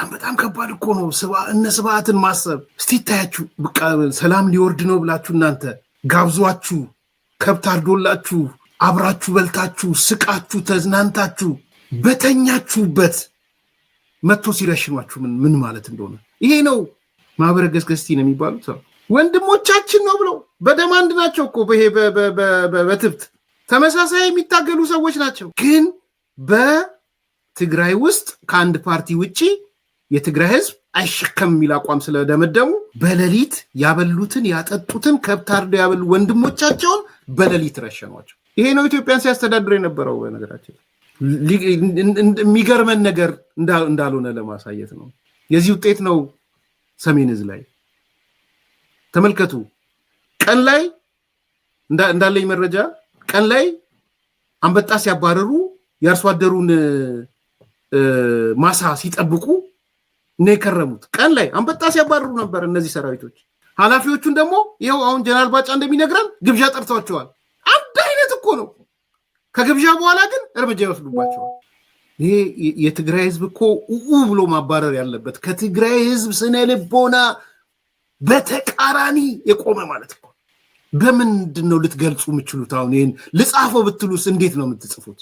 በጣም ከባድ እኮ ነው። እነ ስብዓትን ማሰብ እስቲ ታያችሁ። በቃ ሰላም ሊወርድ ነው ብላችሁ እናንተ ጋብዟችሁ ከብት አርዶላችሁ አብራችሁ በልታችሁ ስቃችሁ ተዝናንታችሁ በተኛችሁበት መጥቶ ሲረሽኗችሁ ምን ማለት እንደሆነ ይሄ ነው። ማህበረ ገስገስቲ ነው የሚባሉት ወንድሞቻችን ነው ብለው በደም አንድ ናቸው እኮ በትብት ተመሳሳይ የሚታገሉ ሰዎች ናቸው። ግን በትግራይ ውስጥ ከአንድ ፓርቲ ውጪ የትግራይ ህዝብ አይሸከም የሚል አቋም ስለደመደሙ በሌሊት ያበሉትን ያጠጡትን ከብት አርደው ያበሉ ወንድሞቻቸውን በሌሊት ረሸኗቸው። ይሄ ነው ኢትዮጵያን ሲያስተዳድር የነበረው። በነገራችን የሚገርመን ነገር እንዳልሆነ ለማሳየት ነው። የዚህ ውጤት ነው ሰሜን ዕዝ ላይ ተመልከቱ። ቀን ላይ እንዳለኝ መረጃ ቀን ላይ አንበጣ ሲያባረሩ የአርሶ አደሩን ማሳ ሲጠብቁ ነው የከረሙት። ቀን ላይ አንበጣ ሲያባረሩ ነበር እነዚህ ሰራዊቶች። ኃላፊዎቹን ደግሞ ይኸው አሁን ጀነራል ባጫ እንደሚነግረን ግብዣ ጠርተዋቸዋል። አንድ አይነት እኮ ነው። ከግብዣ በኋላ ግን እርምጃ ይወስዱባቸዋል። ይሄ የትግራይ ህዝብ እኮ ብሎ ማባረር ያለበት ከትግራይ ህዝብ ስነ ልቦና በተቃራኒ የቆመ ማለት እኮ። በምንድን ነው ልትገልጹ የምችሉት? አሁን ይሄን ልጻፈው ብትሉስ እንዴት ነው የምትጽፉት?